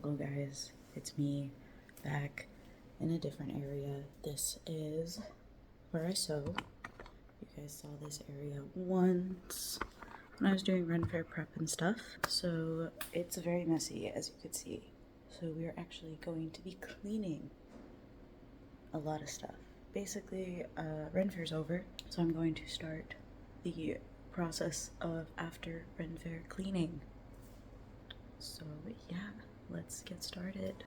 Hello guys, it's me back in a different area. This is where I sew. You guys saw this area once when I was doing Ren Fair prep and stuff. So it's very messy, as you could see. So we are actually going to be cleaning a lot of stuff. Basically, Ren Fair's over, so I'm going to start the process of after Ren Fair cleaning. So yeah, let's get started.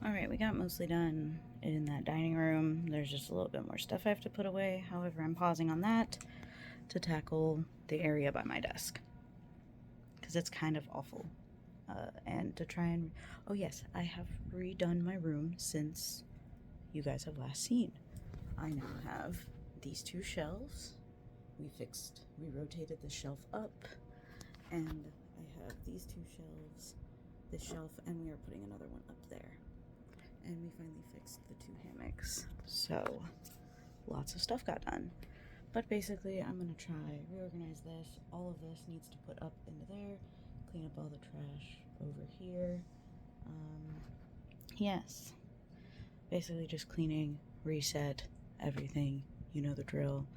Alright, we got mostly done in that dining room. There's just a little bit more stuff I have to put away. However, I'm pausing on that to tackle the area by my desk, because it's kind of awful. And to try and... Oh yes, I have redone my room since you guys have last seen. I now have these two shelves. We rotated the shelf up, and I have these two shelves, this shelf, and we are putting another one up there. And we finally fixed the two hammocks. So lots of stuff got done. But basically, I'm gonna try reorganize this. All of this needs to put up into there. Clean up all the trash over here. Yes. Basically just cleaning, reset, everything. You know the drill.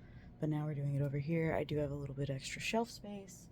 But now we're doing it over here. I do have a little bit extra shelf space.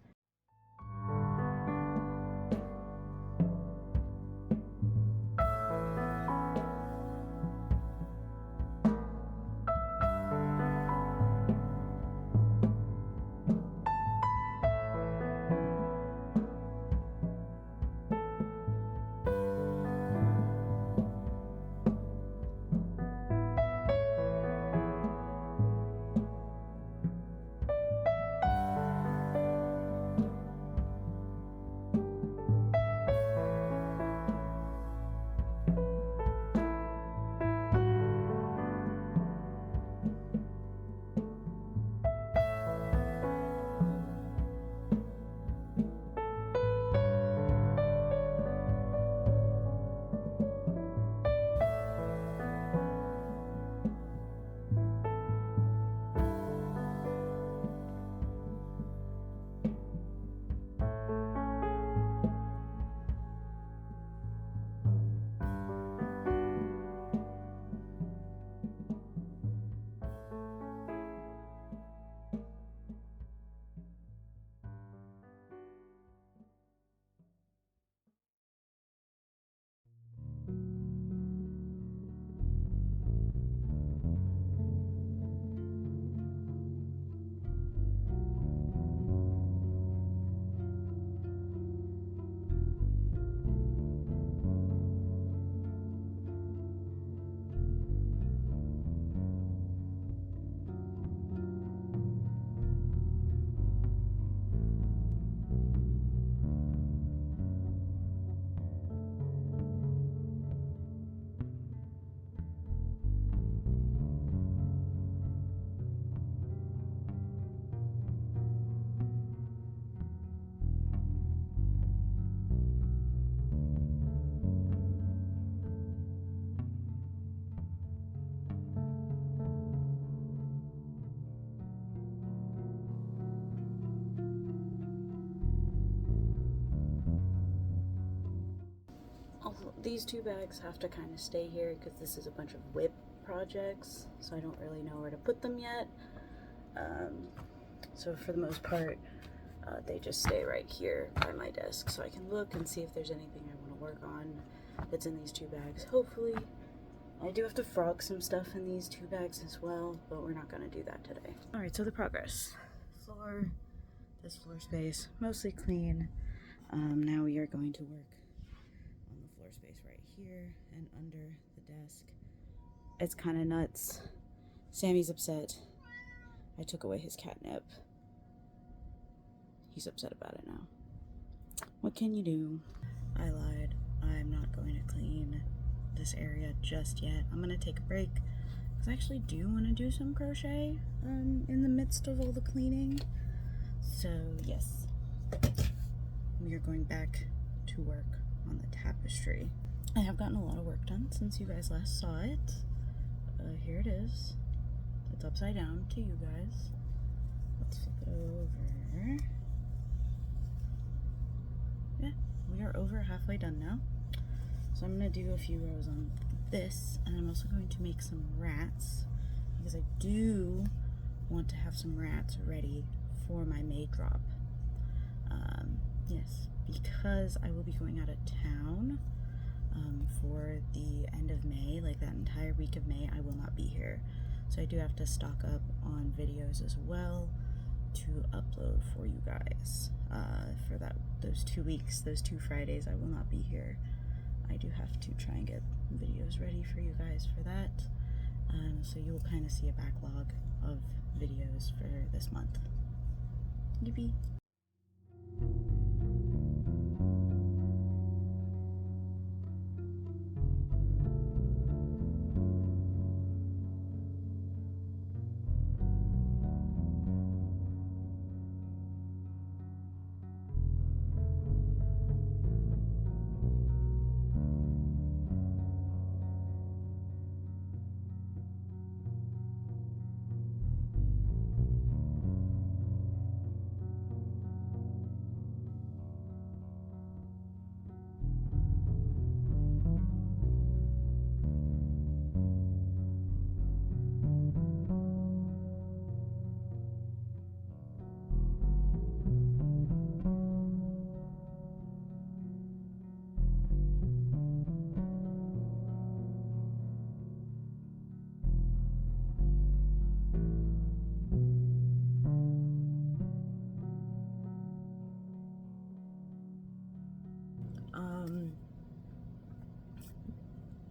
these two bags have to kind of stay here because this is a bunch of whip projects, so I don't really know where to put them yet. So for the most part, they just stay right here by my desk, so I can look and see if there's anything I want to work on that's in these two bags, hopefully. I do have to frog some stuff in these two bags as well, but we're not going to do that today. Alright, so the progress. This floor space, mostly clean. Now we are going to work on the floor space right here and under the desk. It's kind of nuts. Sammy's upset. I took away his catnip. He's upset about it now. What can you do? I lied. I'm not going to clean this area just yet. I'm gonna take a break because I actually do want to do some crochet in the midst of all the cleaning. So yes, we are going back to work on the tapestry. I have gotten a lot of work done since you guys last saw it. Here it is. It's upside down to you guys. Let's flip it over. Yeah, we are over halfway done now. So I'm going to do a few rows on this, and I'm also going to make some rats because I do want to have some rats ready for my May drop. Yes, because I will be going out of town for the end of May, like that entire week of May, I will not be here. So I do have to stock up on videos as well to upload for you guys. For those 2 weeks, those 2 Fridays, I will not be here. I do have to try and get videos ready for you guys for that. So you will kind of see a backlog of videos for this month. Yippee!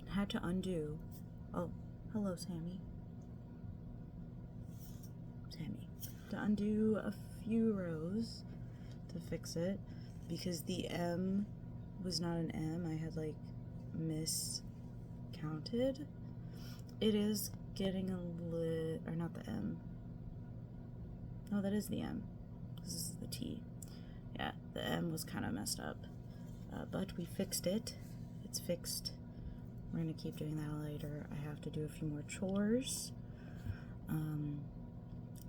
Had to undo. Oh, hello, Sammy. To undo a few rows to fix it because the M was not an M. I had like miscounted. It is getting a little, or not the M. No, that is the M. This is the T. Yeah, the M was kind of messed up. But we fixed it. It's fixed. We're gonna keep doing that later. I have to do a few more chores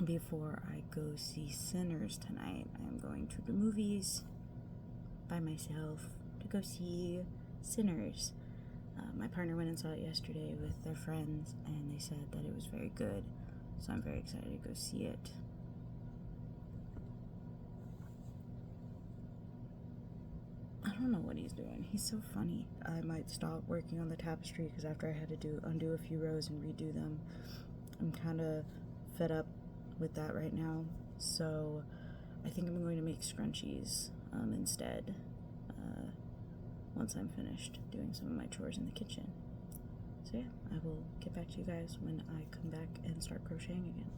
before I go see Sinners tonight. I'm going to the movies by myself to go see Sinners. My partner went and saw it yesterday with their friends, and they said that it was very good. So I'm very excited to go see it. I don't know what he's doing. He's so funny. I might stop working on the tapestry because after I had to undo a few rows and redo them, I'm kind of fed up with that right now. So I think I'm going to make scrunchies instead once I'm finished doing some of my chores in the kitchen. So yeah, I will get back to you guys when I come back and start crocheting again.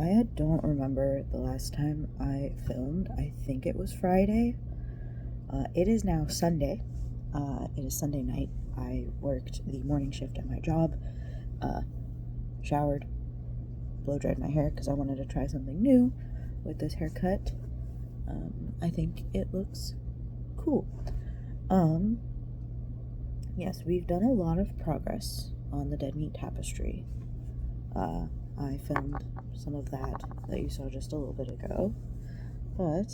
I don't remember the last time I filmed. I think it was Friday. It is now Sunday. It is Sunday night. I worked the morning shift at my job, showered, blow dried my hair because I wanted to try something new with this haircut. I think it looks cool. Yes, we've done a lot of progress on the Dead Meat Tapestry. I filmed some of that you saw just a little bit ago, but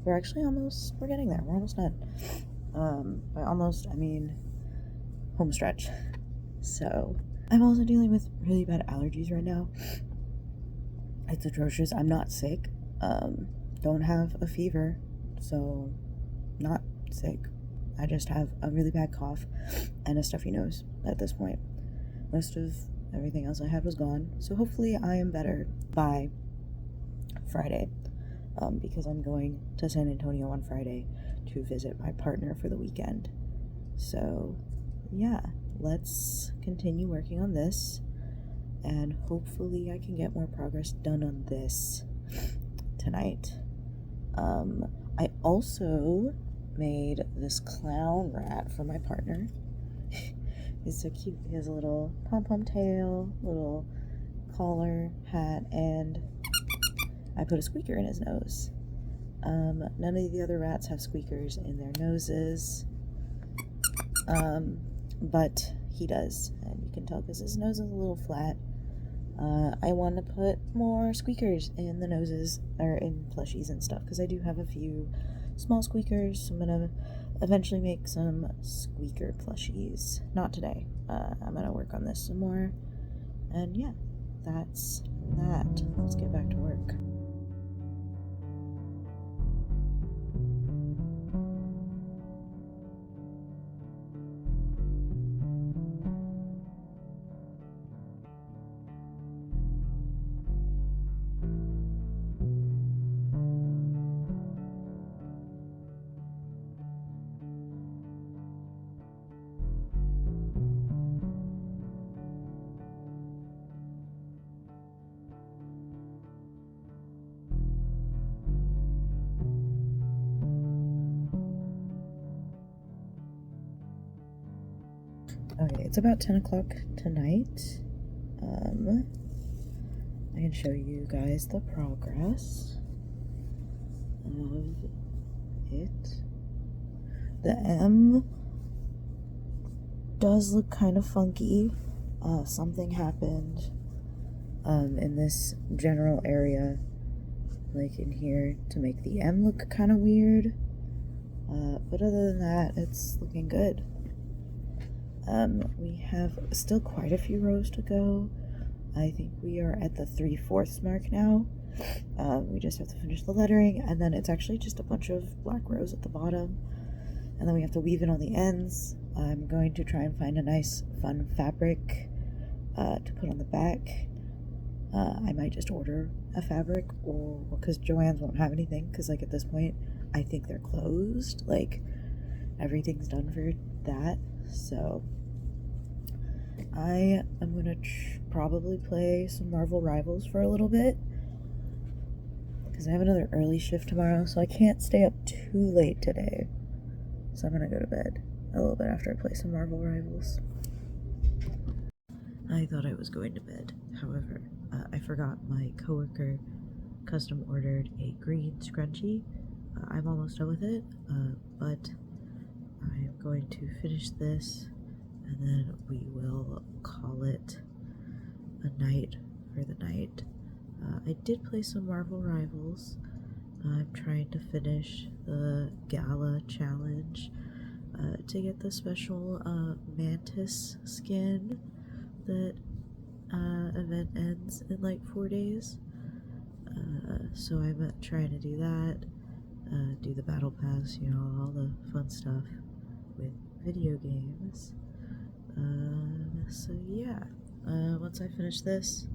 we're getting there. We're almost done. By almost, I mean home stretch. So, I'm also dealing with really bad allergies right now. It's atrocious. I'm not sick. Don't have a fever, so not sick. I just have a really bad cough and a stuffy nose at this point. Most of everything else I had was gone, so hopefully I am better by Friday, because I'm going to San Antonio on Friday to visit my partner for the weekend. So yeah, let's continue working on this, and hopefully I can get more progress done on this tonight. I also made this clown rat for my partner. He's so cute. He has a little pom-pom tail, little collar, hat, and I put a squeaker in his nose. None of the other rats have squeakers in their noses, but he does, and you can tell because his nose is a little flat. I want to put more squeakers in the noses, or in plushies and stuff, because I do have a few small squeakers, so I'm going to eventually make some squeaker plushies. Not today. I'm going to work on this some more, and yeah, that's that. Let's get back to work. Okay, it's about 10 o'clock tonight. I can show you guys the progress of it. The M does look kind of funky. Something happened in this general area, like in here, to make the M look kind of weird. But other than that, it's looking good. We have still quite a few rows to go. I think we are at the 3/4 mark now. We just have to finish the lettering, and then it's actually just a bunch of black rows at the bottom, and then we have to weave in on the ends. I'm going to try and find a nice fun fabric to put on the back. I might just order a fabric, or because Joann's won't have anything, because like at this point I think they're closed, like everything's done for that. So I am gonna probably play some Marvel Rivals for a little bit, because I have another early shift tomorrow, so I can't stay up too late today. So I'm gonna go to bed a little bit after I play some Marvel Rivals. I thought I was going to bed. However, I forgot my coworker custom ordered a green scrunchie. I'm almost done with it, but I am going to finish this, and then we will call it a night for the night. I did play some Marvel Rivals. I'm trying to finish the Gala challenge to get the special Mantis skin. That event ends in like 4 days. So I'm trying to do that, do the battle pass, you know, all the fun stuff with video games. So yeah, once I finish this,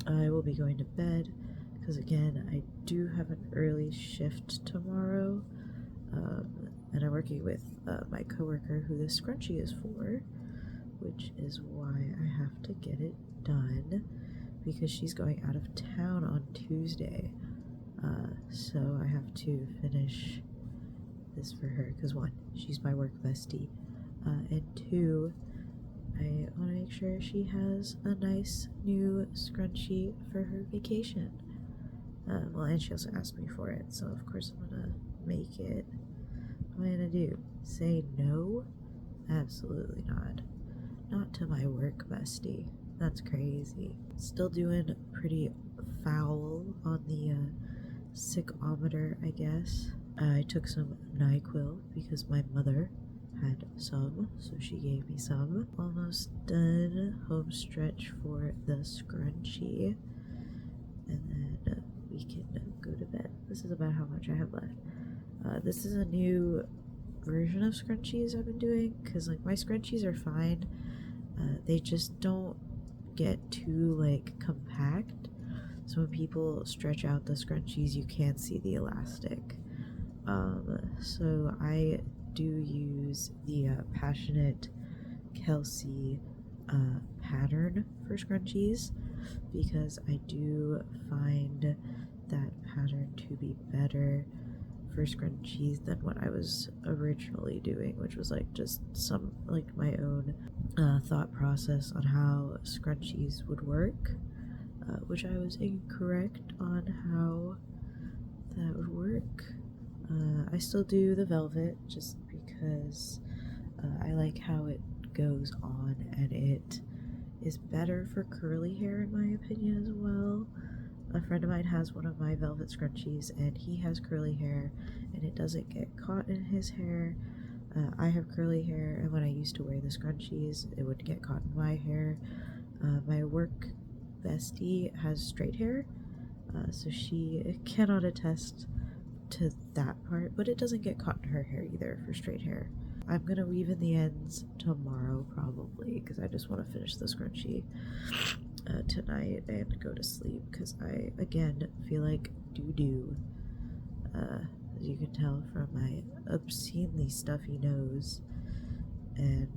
I will be going to bed, because again, I do have an early shift tomorrow, and I'm working with my coworker who this scrunchie is for, which is why I have to get it done because she's going out of town on Tuesday. So I have to finish this for her because 1, she's my work bestie, and 2, I want to make sure she has a nice new scrunchie for her vacation. Well, and she also asked me for it, so of course I'm gonna make it. What am I gonna do? Say no? Absolutely not. Not to my work bestie. That's crazy. Still doing pretty foul on the sickometer, I guess. I took some NyQuil because my mother had some, so she gave me some. Almost done. Home stretch for the scrunchie. And then we can go to bed. This is about how much I have left. This is a new version of scrunchies I've been doing, because like my scrunchies are fine. They just don't get too like compact, so when people stretch out the scrunchies you can't see the elastic. So I do use the Passionate Kelsey pattern for scrunchies, because I do find that pattern to be better for scrunchies than what I was originally doing, which was like just some like my own thought process on how scrunchies would work, which I was incorrect on how that would work. I still do the velvet just because I like how it goes on, and it is better for curly hair in my opinion as well. A friend of mine has one of my velvet scrunchies and he has curly hair and it doesn't get caught in his hair. I have curly hair, and when I used to wear the scrunchies it would get caught in my hair. My work bestie has straight hair, so she cannot attest to that part, but it doesn't get caught in her hair either for straight hair. I'm gonna weave in the ends tomorrow probably, because I just want to finish the scrunchie tonight and go to sleep, because I again feel like doo-doo, as you can tell from my obscenely stuffy nose and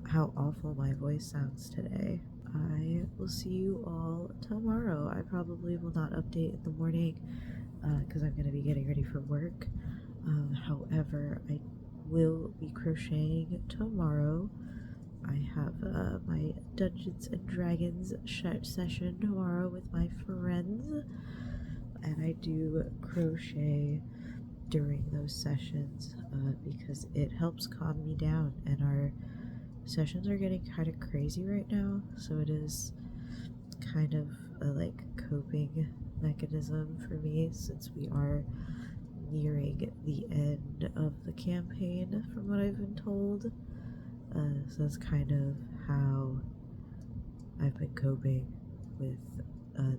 how awful my voice sounds today. I will see you all tomorrow. I probably will not update in the morning because I'm going to be getting ready for work. However, I will be crocheting tomorrow. I have my Dungeons and Dragons session tomorrow with my friends, and I do crochet during those sessions because it helps calm me down, and our sessions are getting kind of crazy right now, so it is kind of a like coping mechanism for me, since we are nearing the end of the campaign from what I've been told. So that's kind of how I've been coping with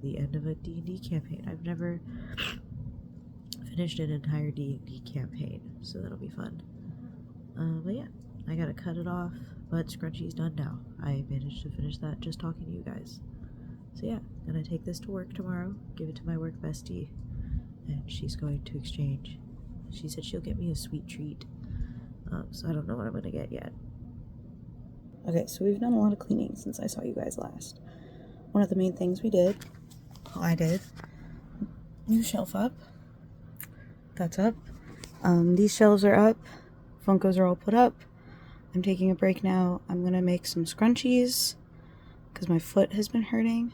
the end of a D&D campaign. I've never finished an entire D&D campaign, so that'll be fun. But yeah, I gotta cut it off, but scrunchie's done now. I managed to finish that just talking to you guys. So yeah, gonna take this to work tomorrow, give it to my work bestie, and she's going to exchange. She said she'll get me a sweet treat, so I don't know what I'm gonna get yet. Okay, so we've done a lot of cleaning since I saw you guys last. One of the main things we did, I did, new shelf up. That's up. These shelves are up. Funkos are all put up. I'm taking a break now. I'm gonna make some scrunchies because my foot has been hurting.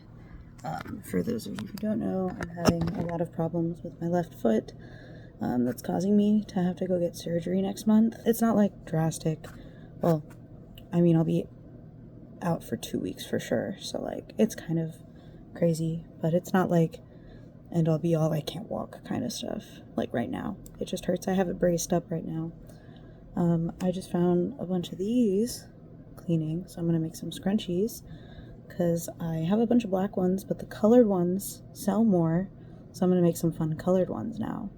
For those of you who don't know, I'm having a lot of problems with my left foot. That's causing me to have to go get surgery next month. It's not like drastic. Well, I mean, I'll be out for 2 weeks for sure. So like, it's kind of crazy, but it's not like end all be all I can't walk kind of stuff. Like right now, it just hurts. I have it braced up right now. I just found a bunch of these cleaning, so I'm gonna make some scrunchies because I have a bunch of black ones, but the colored ones sell more, so I'm gonna make some fun colored ones now.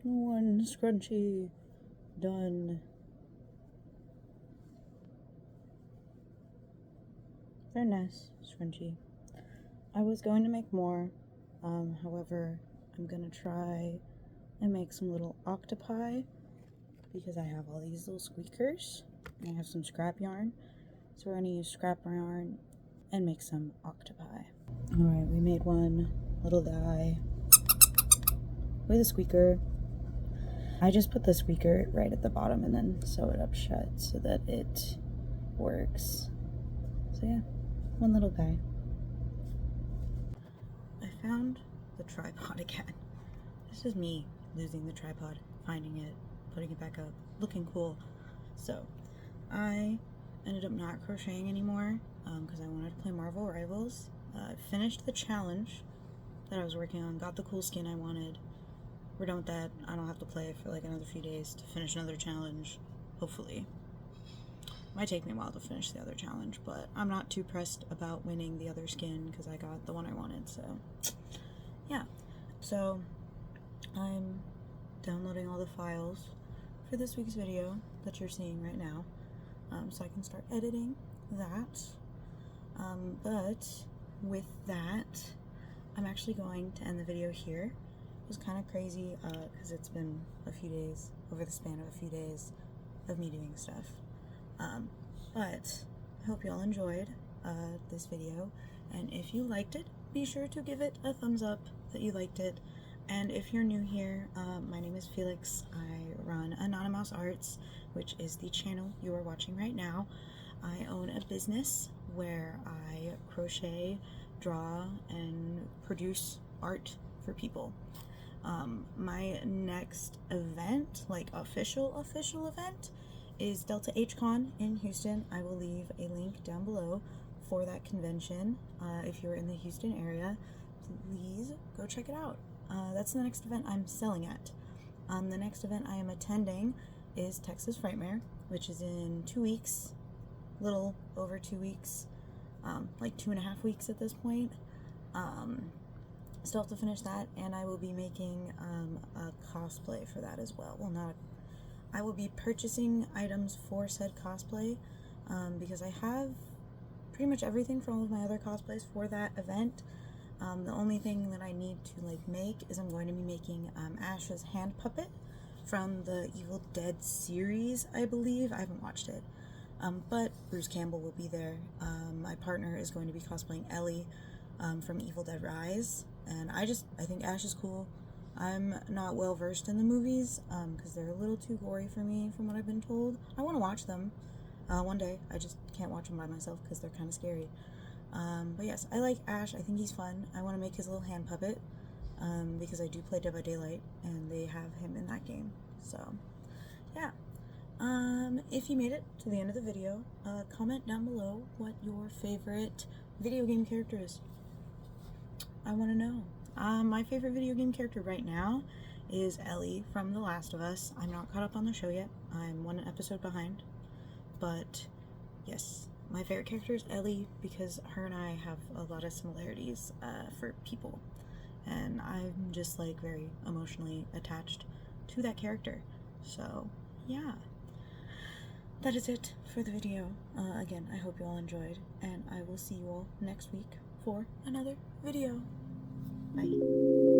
One scrunchie done. Very nice scrunchie. I was going to make more, however, I'm gonna try and make some little octopi because I have all these little squeakers and I have some scrap yarn. So we're gonna use scrap yarn and make some octopi. Alright, we made one little guy with a squeaker. I just put the squeaker right at the bottom and then sew it up shut so that it works. So yeah, one little guy. I found the tripod again. This is me losing the tripod, finding it, putting it back up, looking cool. So I ended up not crocheting anymore because I wanted to play Marvel Rivals. I finished the challenge that I was working on, got the cool skin I wanted. We're done with that. I don't have to play for like another few days to finish another challenge, hopefully. Might take me a while to finish the other challenge, but I'm not too pressed about winning the other skin because I got the one I wanted, so yeah. So I'm downloading all the files for this week's video that you're seeing right now, so I can start editing that. But with that, I'm actually going to end the video here. It was kind of crazy because it's been a few days, over the span of a few days of me doing stuff. But I hope you all enjoyed this video, and if you liked it, be sure to give it a thumbs up that you liked it. And if you're new here, my name is Felix. I run Anonymous Arts, which is the channel you are watching right now. I own a business where I crochet, draw, and produce art for people. My next event, like official event, is Delta HCon in Houston. I will leave a link down below for that convention. If you're in the Houston area, please go check it out. That's the next event I'm selling at. The next event I am attending is Texas Frightmare, which is in 2 weeks, little over 2 weeks, like 2.5 weeks at this point. Still have to finish that, and I will be making a cosplay for that as well. Well, not I will be purchasing items for said cosplay because I have pretty much everything from all of my other cosplays for that event. The only thing that I need to like make is I'm going to be making Ash's hand puppet from the Evil Dead series, I believe. I haven't watched it, but Bruce Campbell will be there. My partner is going to be cosplaying Ellie from Evil Dead Rise, and I think Ash is cool. I'm not well versed in the movies because they're a little too gory for me from what I've been told. I want to watch them one day. I just can't watch them by myself because they're kind of scary. But yes, I like Ash. I think he's fun. I want to make his little hand puppet because I do play Dead by Daylight and they have him in that game. So yeah. If you made it to the end of the video, comment down below what your favorite video game character is. I want to know. My favorite video game character right now is Ellie from The Last of Us. I'm not caught up on the show yet. I'm one episode behind. But yes, my favorite character is Ellie because her and I have a lot of similarities for people. And I'm just like very emotionally attached to that character. So yeah, that is it for the video. Again, I hope you all enjoyed, and I will see you all next week for another video. Bye.